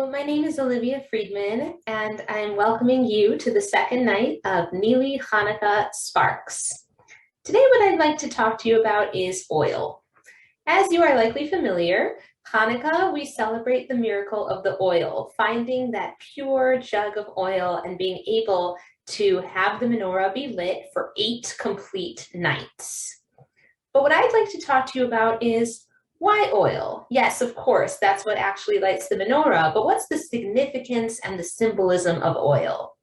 Hello, my name is Olivia Friedman, and I'm welcoming you to the second night of Neely Chanuka Sparks. Today, what I'd like to talk to you about is oil. As you are likely familiar, Hanukkah, we celebrate the miracle of the oil, finding that pure jug of oil and being able to have the menorah be lit for 8 complete nights. But what I'd like to talk to you about is why oil? Yes, of course, that's what actually lights the menorah, but what's the significance and the symbolism of oil?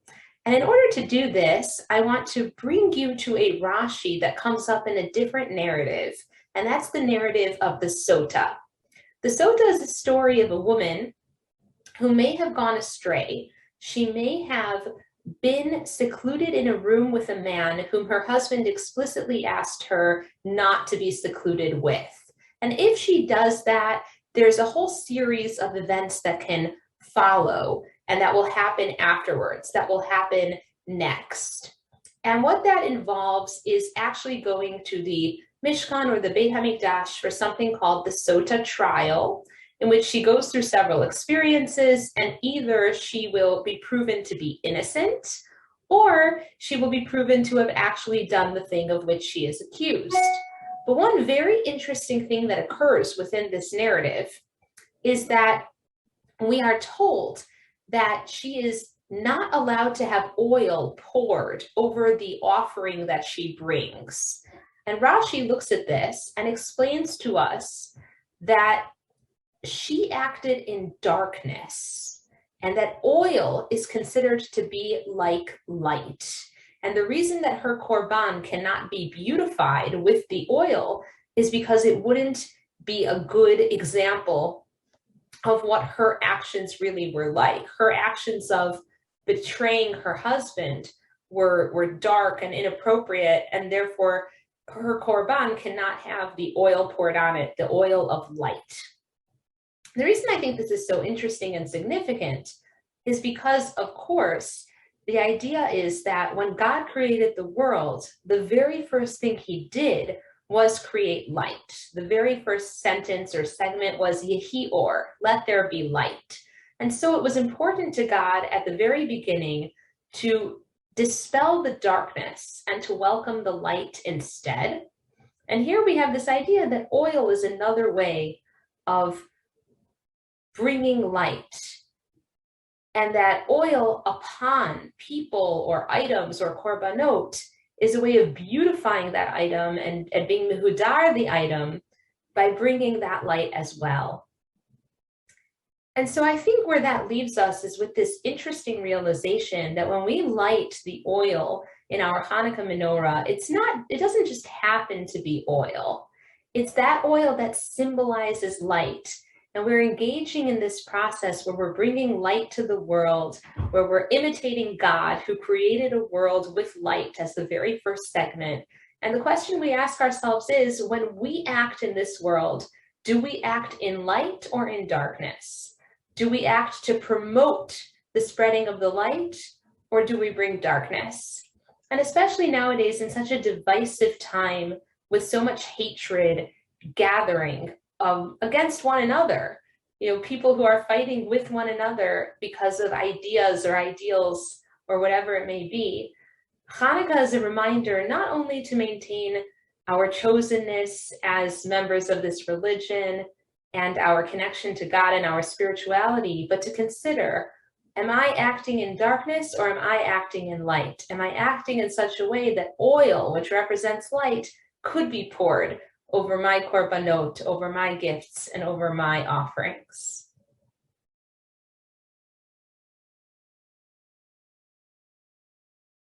And in order to do this, I want to bring you to a Rashi that comes up in a different narrative, and that's the narrative of the Sota. The Sota is a story of a woman who may have gone astray. She may have been secluded in a room with a man whom her husband explicitly asked her not to be secluded with. And if she does that, there's a whole series of events that can follow and that will happen afterwards, that will happen next. And what that involves is actually going to the Mishkan or the Beit HaMikdash for something called the Sota trial, in which she goes through several experiences, and either she will be proven to be innocent or she will be proven to have actually done the thing of which she is accused. But one very interesting thing that occurs within this narrative is that we are told that she is not allowed to have oil poured over the offering that she brings. And Rashi looks at this and explains to us that she acted in darkness and that oil is considered to be like light. And the reason that her korban cannot be beautified with the oil is because it wouldn't be a good example of what her actions really were like. Her actions of betraying her husband were dark and inappropriate, and therefore her korban cannot have the oil poured on it, the oil of light. The reason I think this is so interesting and significant is because, of course, the idea is that when God created the world, the very first thing he did was create light. The very first sentence or segment was Yehi Or, let there be light. And so it was important to God at the very beginning to dispel the darkness and to welcome the light instead. And here we have this idea that oil is another way of bringing light, and that oil upon people or items or korbanot is a way of beautifying that item and being mehudar the item by bringing that light as well. And so I think where that leaves us is with this interesting realization that when we light the oil in our Hanukkah menorah, it doesn't just happen to be oil. It's that oil that symbolizes light. And we're engaging in this process where we're bringing light to the world, where we're imitating God who created a world with light as the very first segment. And the question we ask ourselves is, when we act in this world, do we act in light or in darkness? Do we act to promote the spreading of the light, or do we bring darkness? And especially nowadays in such a divisive time with so much hatred gathering against one another, people who are fighting with one another because of ideas or ideals or whatever it may be. Hanukkah is a reminder not only to maintain our chosenness as members of this religion and our connection to God and our spirituality, but to consider, am I acting in darkness or am I acting in light? Am I acting in such a way that oil, which represents light, could be poured over my korbanot, over my gifts, and over my offerings?